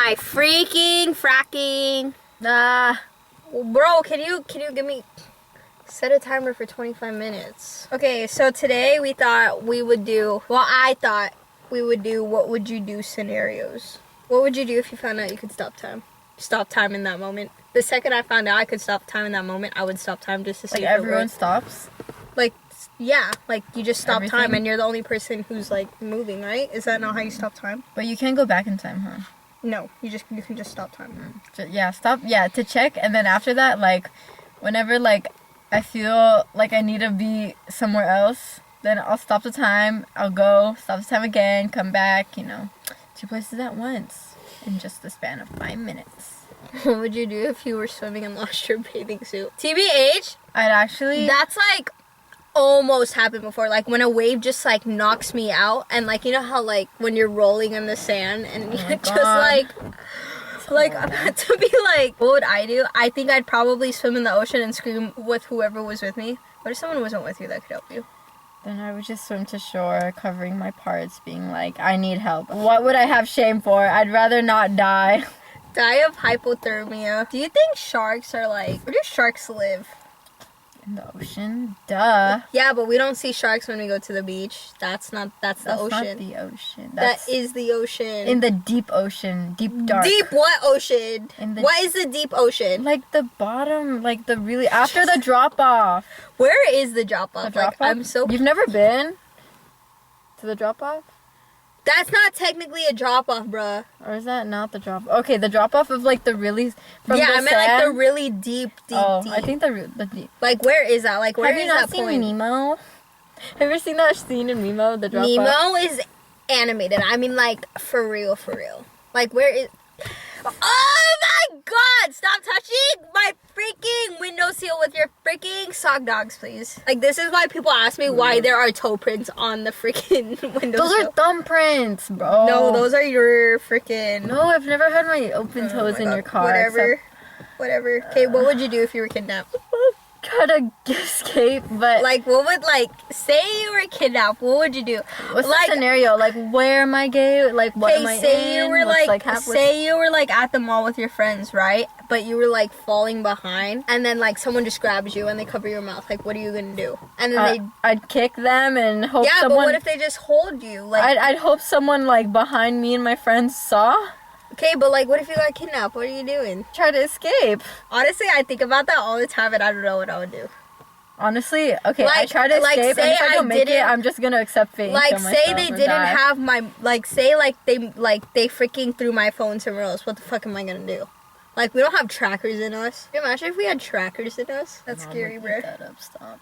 my freaking fracking. Bro, can you give me... Set a timer for 25 minutes. Okay, so today we thought we would do... Well, I thought we would do what would you do scenarios. What would you do if you found out you could stop time? Stop time in that moment. The second I found out I could stop time in that moment, I would stop time just to see like if everyone stops? Like, yeah, like you just stop Everything? time and you're the only person who's like moving, right? Is that not how you stop time? But you can't go back in time, huh? No, you can just stop time. Yeah, stop. Yeah, to check, and then after that, like, whenever like I feel like I need to be somewhere else, then I'll stop the time. I'll go stop the time again, come back. 2 places at once in just the span of 5 minutes. What would you do if you were swimming and lost your bathing suit? TBH, I'd actually. that's like almost happened before. Like when a wave just like knocks me out, and like you know how like when you're rolling in the sand and Oh my you're just God. like I'm about to be like, what would I do? I think I'd probably swim in the ocean and scream with whoever was with me. What if someone wasn't with you that could help you? Then I would just swim to shore, covering my parts, being like, I need help. What would I have shame for? I'd rather not die. Die of hypothermia. Do you think sharks are like... Where do sharks live? In the ocean? Duh. Yeah, but we don't see sharks when we go to the beach. That's the That's ocean. not the ocean. That is the ocean. in the deep ocean. Deep dark. Deep what ocean? In the- What is the deep ocean? Like the bottom, like the really... After the drop-off. Where is the drop-off? The drop-off? Like, I'm so... You've never been to the drop-off? That's not technically a drop-off, bruh. Or is that not the drop? Okay, the drop-off of like the really... From Yeah, the I meant like the sand? really deep. Oh, I think the deep... Like, where is that? Like, where Have is you not that seen point? Nemo? Have you ever seen that scene in Nemo, the drop-off? Nemo is animated. I mean, like, for real, for real. Like, where is... Oh my god! Stop touching my freaking windowsill with your freaking sock dogs, please. Like, this is why people ask me why there are toe prints on the freaking windowsill. Those are thumbprints, bro. No, those are your freaking... No, I've never had my open toes Oh my in God. your car. Whatever. Whatever. Okay, what would you do if you were kidnapped? Try to escape, but... Like, what would, like, say you were kidnapped, what would you do? What's like, the scenario? Like, where am I gay? Like, what am I say in? you were What's, like, halfway- say you were like at the mall with your friends, right? But you were like falling behind, and then like someone just grabs you and they cover your mouth. Like, what are you gonna do? And then I'd kick them and hope yeah, someone... but what if they just hold you? Like, I'd hope someone, like, behind me and my friends saw. okay, but like, what if you got kidnapped? What are you doing? Try to escape. Honestly, I think about that all the time, and I don't know what I would do. Honestly, okay, I Like- try to like, escape, and say if I don't I make it, didn't- I'm just gonna accept fate. Like, and kill say myself they or didn't die. have my, like, say like they freaking threw my phone somewhere else. What the fuck am I gonna do? Like, we don't have trackers in us. Can you imagine if we had trackers in us? That's Mom, scary, look bro. that up, stop.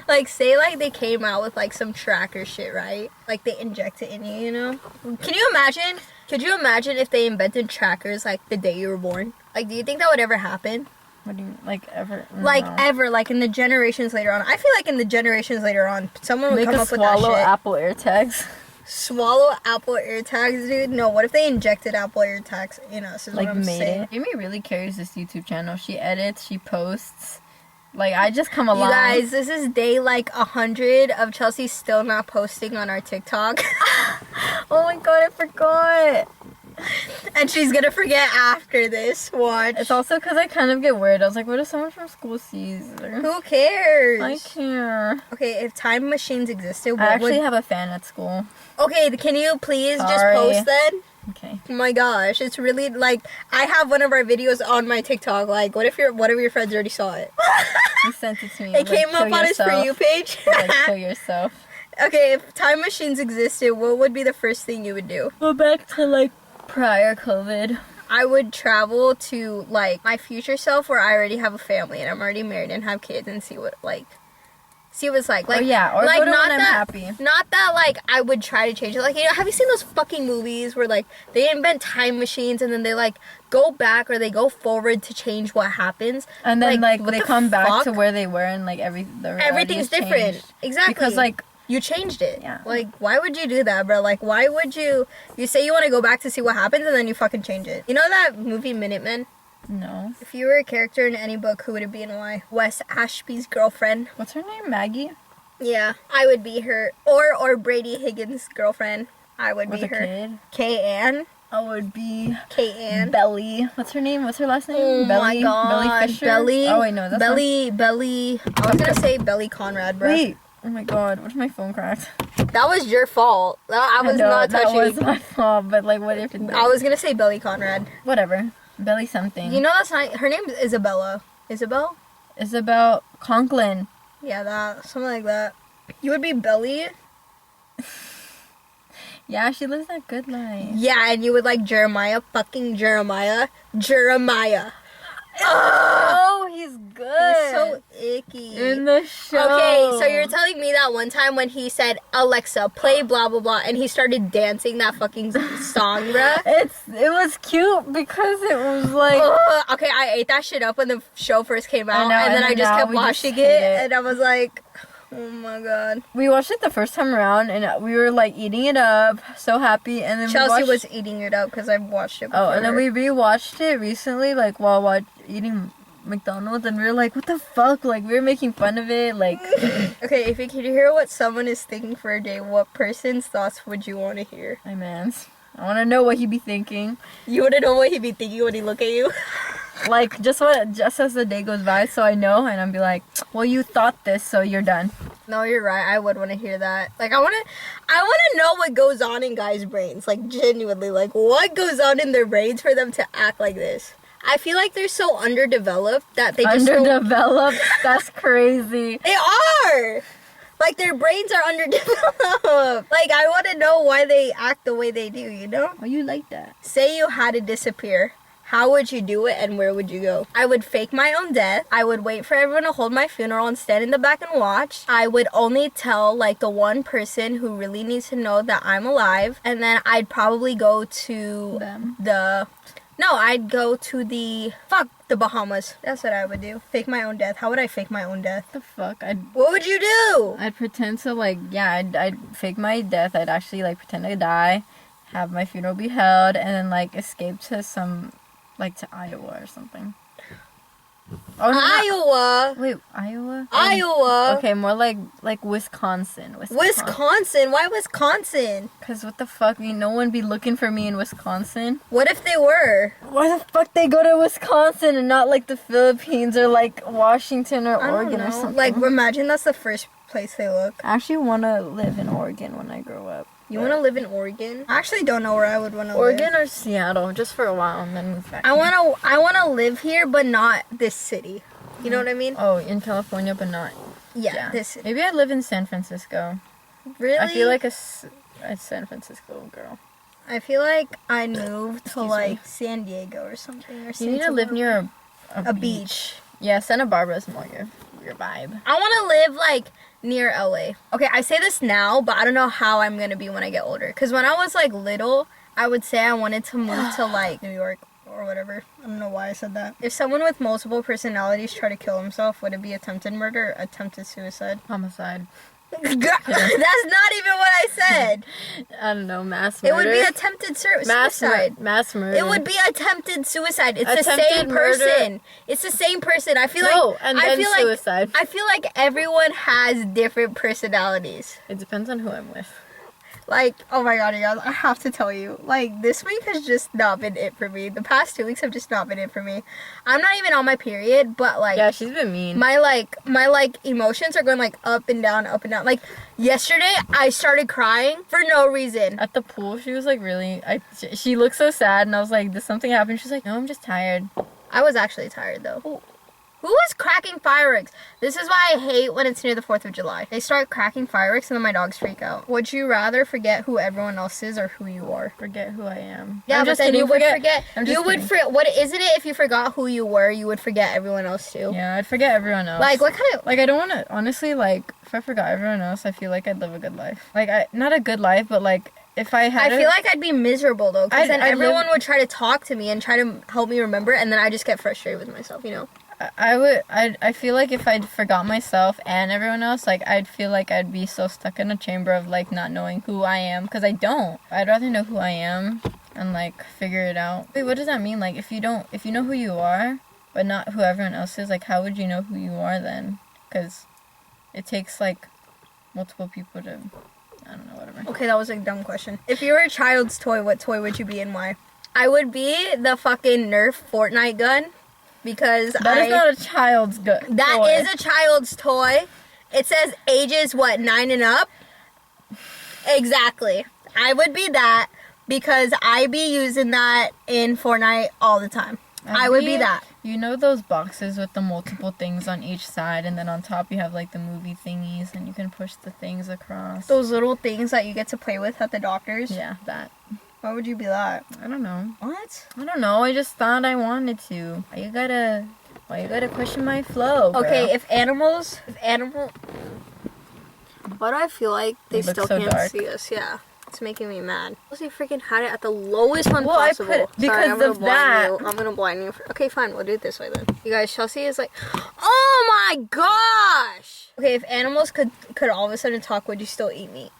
Like, say, like, they came out with, like, some tracker shit, right? Like, they inject it in you, you know? Can you imagine? Could you imagine if they invented trackers, like, the day you were born? Like, do you think that would ever happen? What do you mean? Like, ever? Like, No. ever, like, in the generations later on. I feel like in the generations later on, someone would Make come us up with that swallow shit. Apple AirTags. Swallow Apple AirTags, dude? No, what if they injected Apple AirTags in us, is Like, what I'm made saying. it. Jamie really carries this YouTube channel. She edits, she posts. Like, I just come You along. guys, this is day, like, 100 of Chelsea still not posting on our TikTok. Oh my god, I forgot. And she's gonna forget after this. Watch. It's also because I kind of get worried. I was like, what if someone from school sees? Who cares? I care. Okay, if time machines existed, I what actually would... have a fan at school. Okay, can you please just Sorry. post then? Okay. Oh my gosh, it's really, like, I have one of our videos on my TikTok. Like, what if one of your friends already saw it? You sent it to me. It came up on his For You page. Like, kill yourself. Okay, if time machines existed, what would be the first thing you would do? Go back to, like, prior COVID. I would travel to, like, my future self where I already have a family and I'm already married and have kids and see what it's like. Like, or yeah, or like, go to not when I'm that, happy. Not that, like, I would try to change it. Like, you know, have you seen those fucking movies where, like, they invent time machines and then they, like, go back or they go forward to change what happens? And then, like what they the come back fuck? to where they were and, like, everything's Everything's different. changed. Exactly. Because, like, you changed it. Yeah. Like, why would you do that, bro? Like, why would you say you want to go back to see what happens and then you fucking change it? You know that movie Minutemen? no. If you were a character in any book, who would it be and why? Wes Ashby's girlfriend. What's her name? Maggie? Yeah, I would be her. Or Brady Higgins' girlfriend. I would With be a her. kid? Kay Ann. I would be Kate Ann. Belly. What's her name? What's her last name? Oh Belly. my god. Belly Fisher. Belly. Oh wait, no, that's Belly. I was gonna say Belly Conrad, bro. Wait. Oh my god. What if my phone cracked? That was your fault. I was know, not touching. That was my fault. But like, what if it? I was gonna say Belly Conrad. Whatever. Belly something. You know that's not. Her name is Isabella. Isabel? Isabel Conklin. Yeah, that something like that. You would be Belly. Yeah, she lives that good life. Yeah, and you would like Jeremiah. Fucking Jeremiah. Jeremiah. Oh, he's good. He's so icky. In the show. Okay, so you're telling me that one time when he said, Alexa, play blah blah blah, and he started dancing that fucking song, bruh? It was cute because it was like... Okay, I ate that shit up when the show first came out, I know, and then I just kept we just watching hate it, it. and I was like, oh my god. We watched it the first time around, and we were like eating it up, so happy, and then Chelsea we watched... was eating it up because I've watched it before. Oh, and then we rewatched it recently, like while eating McDonald's, and we were like, what the fuck? Like, we were making fun of it, like... Okay, if you could hear what someone is thinking for a day, what person's thoughts would you want to hear? My man's. I want to know what he'd be thinking. You want to know what he'd be thinking when he look at you? Like, just as the day goes by, so I know, and I'll be like, well, you thought this, so you're done. No, you're right. I would want to hear that. Like, I want to know what goes on in guys' brains. Like, genuinely, like, what goes on in their brains for them to act like this? I feel like they're so underdeveloped that they just Underdeveloped? That's crazy. They are! Like, their brains are underdeveloped. Like, I want to know why they act the way they do, you know? Why you like that? Say you had to disappear. How would you do it and where would you go? I would fake my own death. I would wait for everyone to hold my funeral and stand in the back and watch. I would only tell like the one person who really needs to know that I'm alive. And then I'd probably go to I'd go to the Bahamas. That's what I would do. Fake my own death. How would I fake my own death? The fuck? What would you do? I'd pretend to like, yeah, I'd fake my death. I'd actually like pretend to die, have my funeral be held, and then like escape to some... like to Iowa or something. Oh, no, Iowa. Wait, Iowa? Iowa. Okay, more like Wisconsin. Wisconsin? Why Wisconsin? Because what the fuck? No one be looking for me in Wisconsin. What if they were? Why the fuck they go to Wisconsin and not like the Philippines or like Washington or Oregon or something? Like, imagine that's the first place they look. I actually want to live in Oregon when I grow up. You want to live in Oregon? I actually don't know where I would want to live. Oregon or Seattle, just for a while and then move back. I want to live here, but not this city. You know what I mean? Oh, in California, but not. Yeah, this city. Maybe I'd live in San Francisco. Really? I feel like a San Francisco girl. I feel like I'd move to like San Diego or something. Or you need to live near a beach. Yeah, Santa Barbara's more your vibe. I want to live like near LA. Okay, I say this now, but I don't know how I'm gonna be when I get older. Cause when I was like little, I would say I wanted to move to like New York or whatever. I don't know why I said that. If someone with multiple personalities try to kill himself, would it be attempted murder or attempted suicide? Homicide. That's not even what I said. I don't know, mass murder. It would be attempted suicide. Mass murder. It would be attempted suicide. It's Attempted the same person. murder. It's the same person. I feel suicide. I feel like everyone has different personalities. It depends on who I'm with. Like, oh my god, you guys, I have to tell you, like, this week has just not been it for me. The past 2 weeks have just not been it for me. I'm not even on my period, but like, yeah, she's been mean. My emotions are going like up and down, up and down. Like yesterday, I started crying for no reason. At the pool, she was like she looked so sad, and I was like, did something happen? She's like, no, I'm just tired. I was actually tired though. Ooh. Who was cracking fireworks? This is why I hate when it's near the 4th of July. They start cracking fireworks and then my dogs freak out. Would you rather forget who everyone else is or who you are? Forget who I am. Yeah, but then you would forget. You would forget. What isn't it? If you forgot who you were, you would forget everyone else too. Yeah, I'd forget everyone else. Like what kind of? Like I don't want to. Honestly, like if I forgot everyone else, I feel like I'd live a good life. Like not a good life, but like. If I feel like I'd be miserable though, because then everyone would try to talk to me and try to help me remember, and then I just get frustrated with myself, you know. I feel like if I'd forgot myself and everyone else, like I'd feel like I'd be so stuck in a chamber of like not knowing who I am, because I don't. I'd rather know who I am and like figure it out. Wait, what does that mean? Like if you know who you are, but not who everyone else is, like how would you know who you are then? Because it takes like multiple people to. I don't know, whatever. Okay, that was a dumb question. If you were a child's toy, what toy would you be and why? I would be the fucking Nerf Fortnite gun because That is not a child's gun. That is a child's toy. It says ages, what, 9 and up? Exactly. I would be that because I be using that in Fortnite all the time. I would be that. You know those boxes with the multiple things on each side, and then on top you have like the movie thingies, and you can push the things across. Those little things that you get to play with at the doctor's? Yeah, that. Why would you be that? I don't know. What? I don't know. I just thought I wanted to. Why you gotta question my flow, bro? Okay, if animal... Why do I feel like they look still so can't dark. see us? Yeah. It's making me mad. Lucy freaking had it at the lowest one Well, possible. I put because Sorry, I'm gonna of blind that. you. I'm gonna blind you. Okay, fine. We'll do it this way then. You guys, Chelsea is like, oh my gosh! Okay, if animals could all of a sudden talk, would you still eat meat?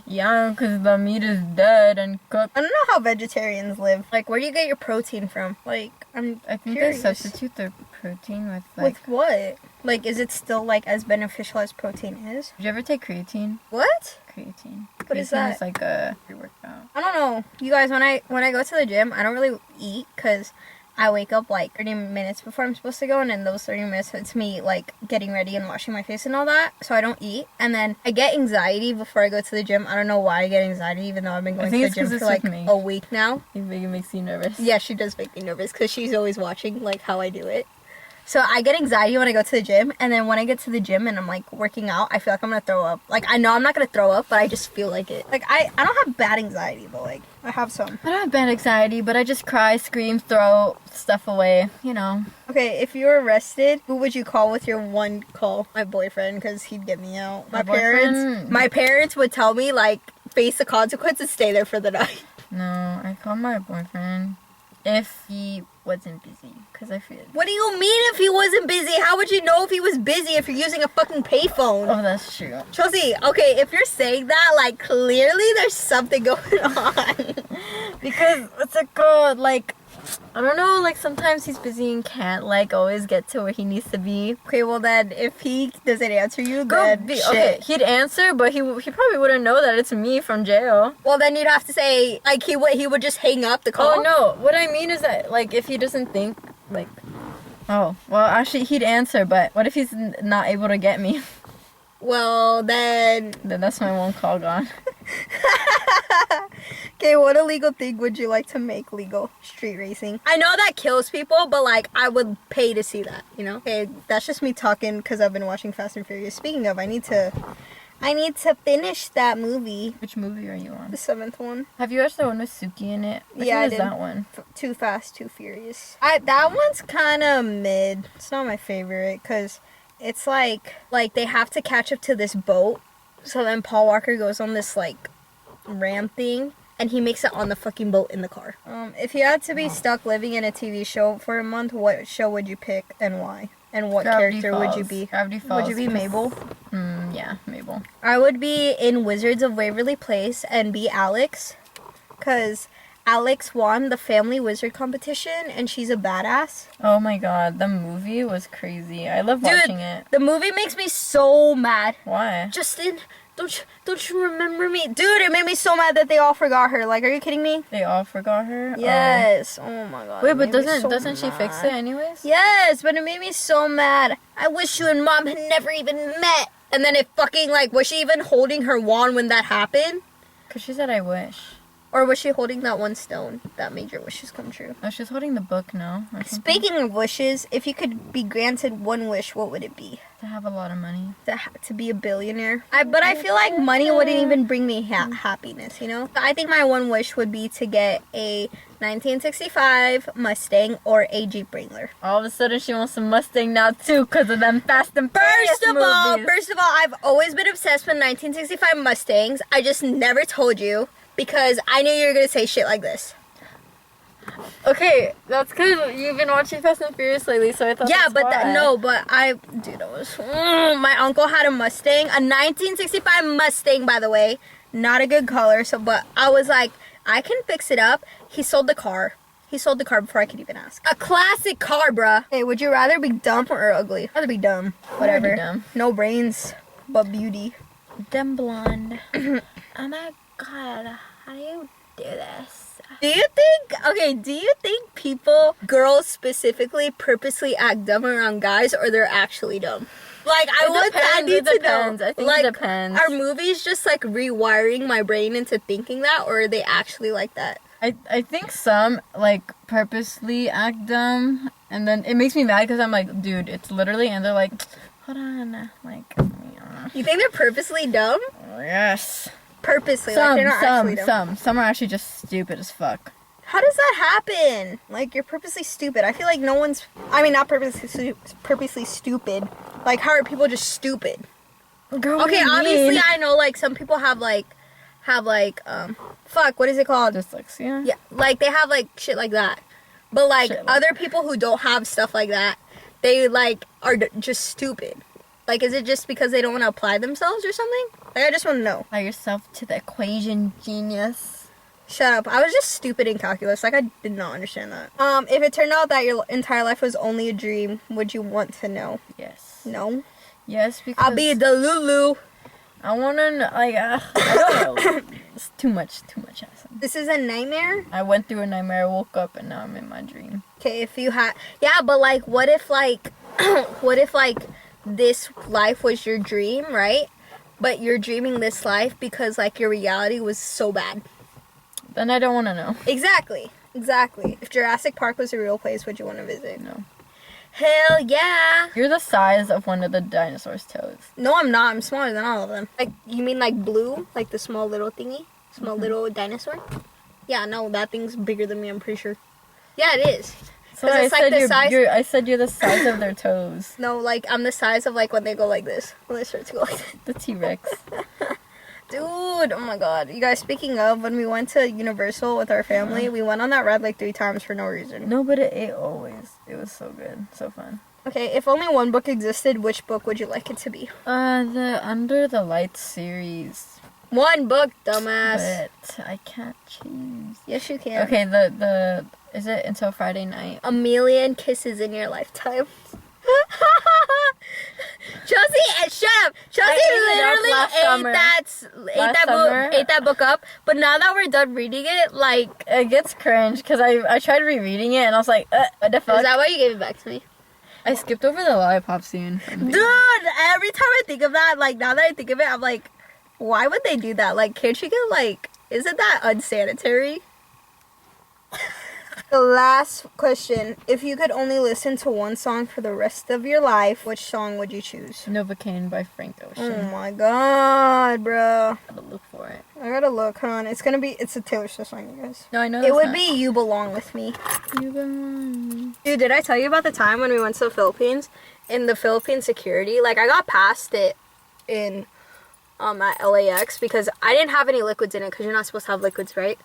Yeah, because the meat is dead and cooked. I don't know how vegetarians live. Like, where do you get your protein from? Like, I think curious. they substitute their protein with like. With what? Like, is it still like as beneficial as protein is? Did you ever take creatine? What? Creatine. What is Creatine that? Is like a pre-workout. I don't know. You guys, when I go to the gym, I don't really eat because I wake up like 30 minutes before I'm supposed to go, and in those 30 minutes it's me like getting ready and washing my face and all that, so I don't eat. And then I get anxiety before I go to the gym. I don't know why I get anxiety, even though I've been going to the it's gym 'cause for it's like with me. a week now. It makes you nervous. Yeah, she does make me nervous because she's always watching like how I do it. So I get anxiety when I go to the gym, and then when I get to the gym and I'm like working out, I feel like I'm gonna throw up. Like, I know I'm not gonna throw up, but I just feel like it. Like, I don't have bad anxiety, but like I have some. I don't have bad anxiety, but I just cry, scream, throw stuff away, you know. Okay, if you were arrested, who would you call with your one call? My boyfriend, because he'd get me out. My boyfriend? My parents would tell me, like, face the consequences, stay there for the night. No, I call my boyfriend if he wasn't busy, because I feel... What do you mean if he wasn't busy? How would you know if he was busy if you're using a fucking payphone? Oh, that's true. Chelsea, okay, if you're saying that, like, clearly there's something going on. Because it's a good, like... I don't know, like, sometimes he's busy and can't, like, always get to where he needs to be. Okay, well then, if he doesn't answer you, Girl, then okay, he'd answer, but he probably wouldn't know that it's me from jail. Well, then you'd have to say, like, he would just hang up the call. Oh, no, what I mean is that, like, if he doesn't think, like... Oh, well, actually, he'd answer, but what if he's not able to get me? Well, then... Then that's my one call gone. Okay, what illegal thing would you like to make legal? Street racing. I know that kills people, but like I would pay to see that, you know? Okay, that's just me talking because I've been watching Fast and Furious. Speaking of, I need to finish that movie. Which movie are you on? The 7th one. Have you watched the one with Suki in it? Which Yeah, one I is did. that one? Too Fast, Too Furious. That one's kind of mid. It's not my favorite because it's like they have to catch up to this boat. So then Paul Walker goes on this like ram thing, and he makes it on the fucking boat in the car. If you had to be stuck living in a TV show for a month, what show would you pick and why? And what Gravity character would you Falls. be? Gravity Falls. Would you be Mabel? Yeah, Mabel. I would be in Wizards of Waverly Place and be Alex, because Alex won the Family Wizard competition, and she's a badass. Oh my god, the movie was crazy. I love watching it. The movie makes me so mad. Why? Justin, don't you remember me? Dude, it made me so mad that they all forgot her. Like, are you kidding me? They all forgot her? Yes. Oh my god. Wait, it but made me so doesn't she fix mad. it anyways? Yes, but it made me so mad. I wish you and Mom had never even met. And then it fucking, like, was she even holding her wand when that happened? Because she said I wish. Or was she holding that one stone that made your wishes come true? Oh, she's holding the book now. Or something. Speaking of wishes, if you could be granted one wish, what would it be? To have a lot of money. To be a billionaire. But I feel like money wouldn't even bring me happiness, you know? I think my one wish would be to get a 1965 Mustang or a Jeep Wrangler. All of a sudden she wants a Mustang now too because of them Fast and Furious First of all, movies. I've always been obsessed with 1965 Mustangs. I just never told you because I knew you were going to say shit like this. Okay, that's because you've been watching Fast and Furious lately, so I thought Yeah, that's but why. dude, my uncle had a Mustang, a 1965 Mustang, by the way, not a good color. But I was like, I can fix it up. He sold the car before I could even ask. A classic car, bruh. Hey, would you rather be dumb or ugly? I'd rather be dumb. Whatever. Dumb. No brains, but beauty. Dumb blonde. Oh my god, how do you do this? Do you think people, girls specifically, purposely act dumb around guys, or they're actually dumb? Like, I need to know. I think like, it depends. Are movies just like rewiring my brain into thinking that, or are they actually like that? I think some like purposely act dumb, and then it makes me mad because I'm like, dude, it's literally, and they're like, hold on, like, You think they're purposely dumb? yes. Purposely, like they're not actually dumb. Some are actually just stupid as fuck. How does that happen? Like, you're purposely stupid. I feel like no one's, I mean, not purposely stupid. Like, how are people just stupid? Girl, what do Okay, you obviously mean? I know, like, some people have fuck, what is it called? Dyslexia? Yeah, like, they have, like, shit like that. But, like, Shit like other people who don't have stuff like that, they, like, are just stupid. Like, is it just because they don't want to apply themselves or something? Like, I just want to know. Apply yourself to the equation, genius. Shut up. I was just stupid in calculus. Like, I did not understand that. If it turned out that your entire life was only a dream, would you want to know? Yes. No. Yes, because I'll be the Lulu. I want to know, like, I don't know. It's too much acid. This is a nightmare? I went through a nightmare, I woke up, and now I'm in my dream. Okay, if you had... Yeah, but, like, what if, like... what if, like, this life was your dream, right? But you're dreaming this life because, like, your reality was so bad. Then I don't want to know. Exactly. If Jurassic Park was a real place, would you want to visit? No. Hell yeah. You're the size of one of the dinosaurs' toes. No, I'm not. I'm smaller than all of them. Like, you mean like Blue? Like the small little thingy? Small little dinosaur? Yeah, no, that thing's bigger than me, I'm pretty sure. Yeah, it is. So I it's like said the size... I said you're the size of their toes. No, like, I'm the size of, like, when they go like this. When they start to go like this. The T-Rex. Dude, oh my god. You guys, speaking of, when we went to Universal with our family, we went on that ride like 3 times for no reason. No, but it always. It was so good. So fun. Okay, if only one book existed, which book would you like it to be? The Under the Lights series. One book, dumbass. But I can't choose. Yes, you can. Okay, the is it Until Friday Night? A Million Kisses in Your Lifetime. Chelsea, shut up. Chelsea literally ate that book up. But now that we're done reading it, like, It gets cringe because I tried rereading it and I was like, what the fuck? is that why you gave it back to me? I skipped over the lollipop scene. Dude, every time I think of that, like, now that I think of it, I'm like, why would they do that? Like, can't you get, like, isn't that unsanitary? The last question. If you could only listen to one song for the rest of your life, which song would you choose? Novocaine by Frank Ocean. Oh my god, bro. I gotta look for it. I gotta look, hold on. It's a Taylor Swift song, you guys. No, I know It would be You Belong With Me. You belong. Dude, did I tell you about the time when we went to the Philippines? In the Philippine security, like, I got past it in, at LAX because I didn't have any liquids in it because you're not supposed to have liquids, right?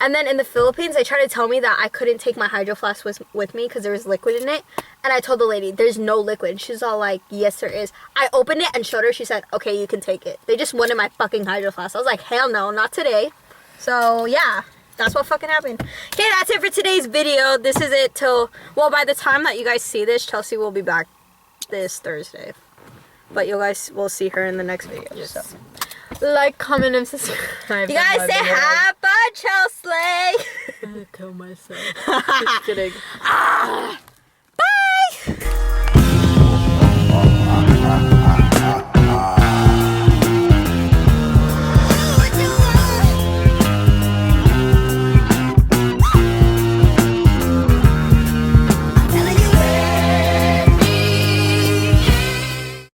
And then in the Philippines, they tried to tell me that I couldn't take my Hydro Flask with me because there was liquid in it. And I told the lady, there's no liquid. She's all like, yes, there is. I opened it and showed her. She said, okay, you can take it. They just wanted my fucking Hydro Flask. I was like, hell no, not today. So, yeah, that's what fucking happened. Okay, that's it for today's video. This is it till, well, by the time that you guys see this, Chelsea will be back this Thursday. But you guys will see her in the next video. Yes. So. Like, comment, and subscribe. You guys say hi, bye, Chelsea. I kill myself. Just kidding. Bye.